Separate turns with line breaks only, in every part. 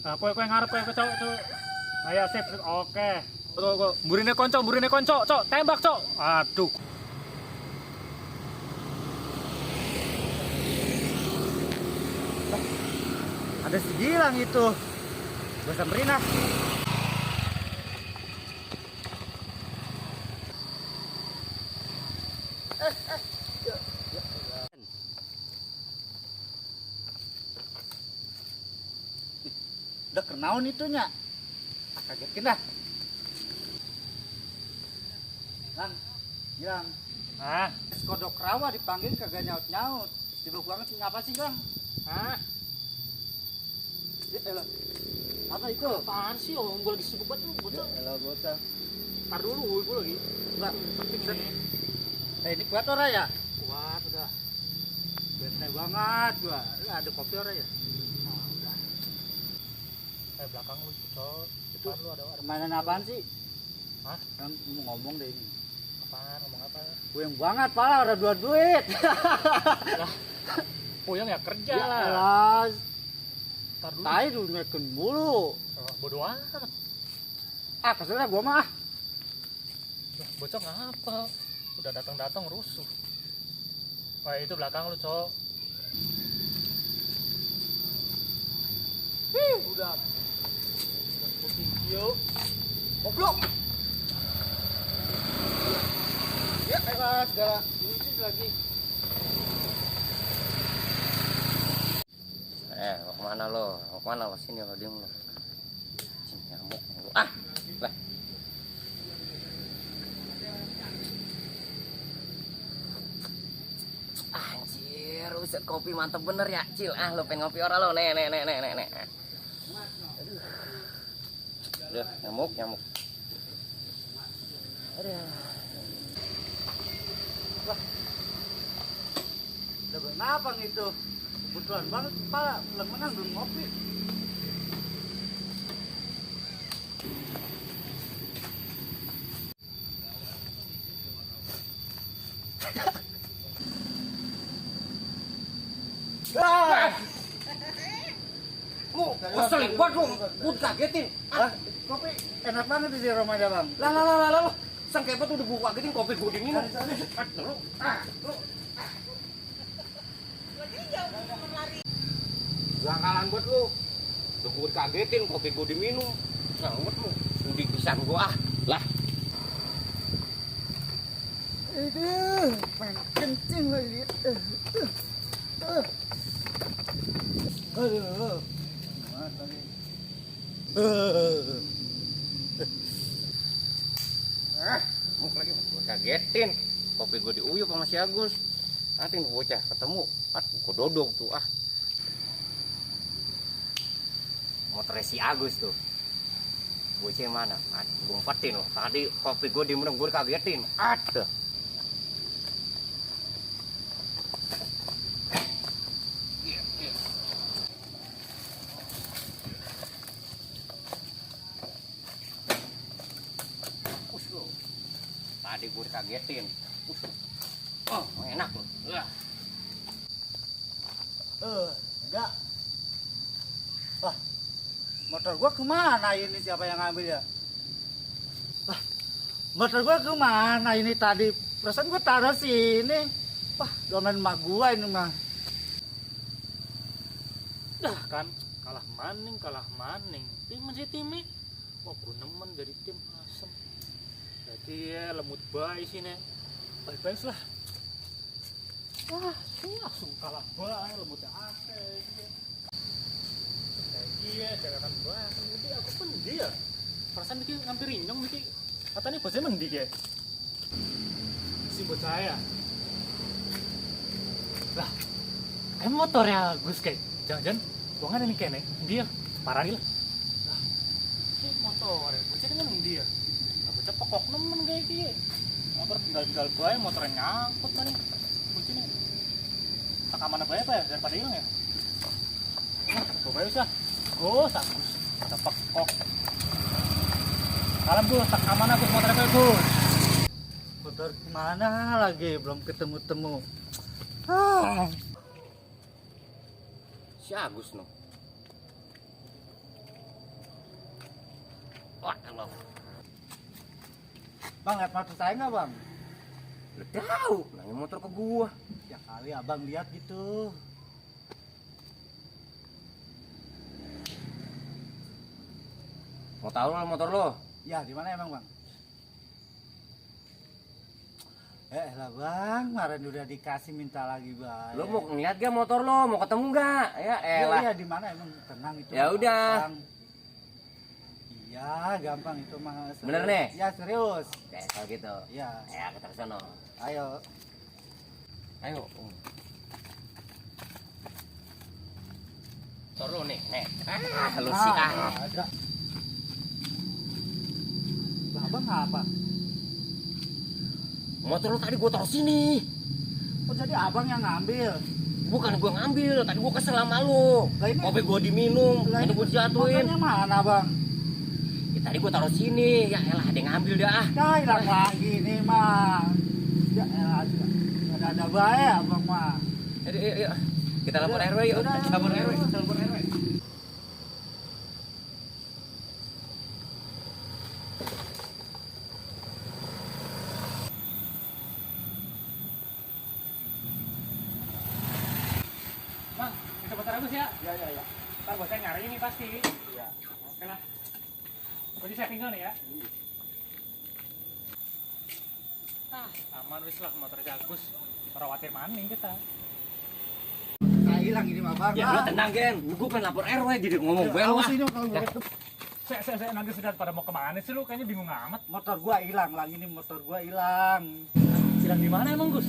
Kowe ngarep kowe cok. Ayo sip. Oke. Kok mburine konco, cok. Tembak, cok. Aduh.
Ada si Gilang itu. Gua samperin ah. Udah kenaun itunya. Kagetin dah. Lang, Gilang.
Hah?
Kodok rawa dipanggil kagak nyaut-nyaut. Sibuk banget ngapa sih, Gang?
Hah?
Apa itu?
Apaan sih? Orang gue lagi sibuk banget lu, bocah.
Elah bocah.
Ntar dulu, gue lagi.
Enggak,
Penting nih.
ini kuat ora ya?
Kuat udah.
Bete banget gua. Lu ada kopi ora ya?
Nah, udah. Belakang lu, cok.
Itu
Depan lu ada
permainan apaan sih?
Hah?
Yang mau ngomong deh ini.
Apaan? Ngomong apa?
Puyeng banget pala udah dua duit.
Lah, puyeng ya kerja
Ya
lah.
elah.
Ntar dulu.
Tai dulu ngeken mulu.
Bodoh amat.
Ah, keselnya gua mah.
Lah, bocah ngapa? Udah datang rusuh. Wah, itu belakang lu, cok.
Udah.
Putih yuk.
Goblok. Ya elah segala lucu lagi.
Mau kemana lo? Mau kemana lo? Sini lo, diem lo. Cing, nyamuk lo. Ah, lah. Anjir, uset kopi mantep bener ya, Cil. Ah, lo pengen ngopi ora lo? Nek. Aduh, nyamuk. Aduh.
Udah kenapa gitu? Kebetulan banget pala lemengan belum ngopi.
Selin banget lo, gue kagetin.
Ah, kopi enak banget di Ramadan, Bang.
Lah. Sangkepet udah gue kagetin kopi gue diminum. Bangkalan buat lu. Udah gue kagetin kopi gue diminum. Sangkepet lu. Sudi pisan gue ah. Lah.
Aduh, pengen kencing lagi. Aduh. Gimana tadi?
Muk lagi gue kagetin. Kopi gue diuyup sama si Agus. Nanti gue bocah ketemu. Gue dodok tuh ah. Motornya si Agus tuh. Bocah mana? Gue umpetin loh. Tadi kopi gue diminum gue kagetin. Aduh. Tadi gue kagetin. Oh, enak loh.
Enggak. Wah, motor gua kemana ini? Siapa yang ngambil ya? Wah, motor gua kemana ini tadi? Perasaan gua taruh sini. Wah, domen emak gua ini mah.
Dah kan, kalah maning. Tim sih timnya. Wah, gue nemen jadi tim asem. Jadi ya lemut baik sih nih. Baik lah. Wah, sih langsung kalah baik lemutnya akeh. Iya, jangan baik. Nanti aku pun dia. Perasaan iki ngampir inyong iki. Katanya bosnya mendi ya. Si bocah ya. Lah, motornya Gus kayak. Jangan-jangan buangan ini kene. Dia parah lah. Lah, ini motor bocah dengan dia. Bocah pokok nemen kayak gini. Motor tinggal bae motornya nyangkut mana. Bocah nih. Tak aman apa ya daripada hilang ya. Coba ya usah. Oh, sakus. Ada pekok. Alam Gus, tak aman aku motornya Gus.
Motor kemana lagi? Belum ketemu-temu.
Si Agus no. Wah, lo.
Bang, lihat motor saya nggak bang?
Lu tahu, nanya motor ke gua.
Ya kali abang lihat gitu.
Mau tahu lo motor lo?
Ya di mana emang bang? Lah bang, kemarin udah dikasih minta lagi bang.
Lo mau ngeliat gak motor lo? Mau ketemu gak? Ya elah.
Iya di mana emang tenang itu.
Ya udah.
Bang. Iya gampang itu mah.
Bener nih?
Ya serius.
Oke, kalau gitu.
Ya.
Ya, kita kesana.
Ayo.
Ayo. Motor lo nih, nih. Lu sih
Ada. Lah abang apa?
Motor lo tadi gua taruh sini.
Oh jadi abang yang ngambil?
Bukan gua ngambil, tadi gua kesel sama lu.
Lah ini-
Kopi gua diminum,
Lah
ini gua dijatuhin.
motornya mana bang?
Ya, tadi gua taruh sini. Ya elah, ada yang ngambil dah.
Ya hilang lagi nih mah. Ya elah, ada baik abang mah.
Yuk. Kita lapor RW yuk.
Udah,
Lapor
udah,
RW.
udah.
Kita lapor RW.
Bang, kita motor Agus ya.
Ya.
Ntar bos saya nyari ini pasti.
Ya.
Oke lah. Kunci saya tinggal nih ya. Aman wis lah motor Agus. Khawatir maning kita.
Nah, hilang ini mah bang.
Ya lu tenang Gen, gua pengen lapor RW jadi ngomong gue
Awas
wah.
ini kalau
Ya.
Saya nanti sudah pada mau kemana sih lu? Kayaknya bingung amat.
motor gua hilang lagi nih, motor gua hilang.
Sedang di mana emang Gus?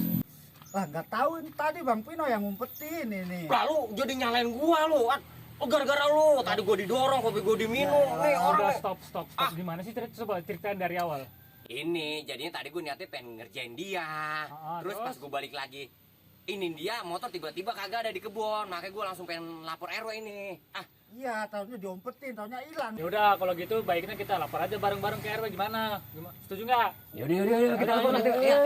Lah nggak tahu ini tadi Bang Pino yang ngumpetin ini.
Lalu jadi nyalain gua lu. Oh gara-gara lu, tadi gua didorong, kopi gua diminum. Nih orang.
Udah stop. Gimana sih coba ceritain dari awal.
Ini jadinya tadi gue niatnya pengen ngerjain dia. Terus
Terus?
pas gue balik lagi, ini dia motor tiba-tiba kagak ada di kebun. Makanya gue langsung pengen lapor RW ini.
Iya, tahunya diumpetin, tahunya hilang.
Ya udah kalau gitu baiknya kita lapor aja bareng-bareng ke RW gimana? Setuju nggak?
Yaudah, kita lapor nanti. Ayo.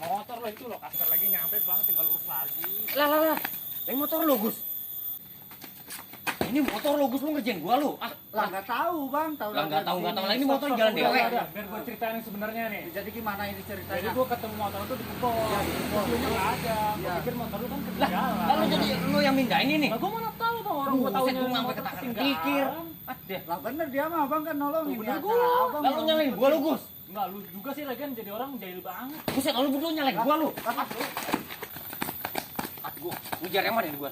Motor lo itu lo kasar lagi nyampe banget tinggal urus lagi.
Lah. Ini motor lo Gus. Ini motor lo Gus, lu ngerjain gua lu.
Lah nggak tahu Bang, tahu.
Lah nggak tahu lah ini motor jalan dewe.
Udah, biar gue ceritain yang sebenarnya nih.
Jadi gimana ini
Jadi
ceritanya?
gue ketemu motor itu di kebun.
Ya, di kebun.
Videonya nggak ada. Gue
Ya.
pikir motor lu kan
Lah,
ketinggalan.
lalu jadi lu yang mindahin ini.
Lah gue mana tahu bang orang gue tahu
Buset, gua sampai ketakar-ketikir. Deh.
Lah bener dia mah Bang kan nolongin.
Bener
ya,
gua.
salah Abang.
Lalu nyalain gua lu Gus.
Enggak, lu juga sih lagian jadi orang jahil banget.
Buset, lu berdua nyalain gua lu. Gua. Ngejar yang mana gua?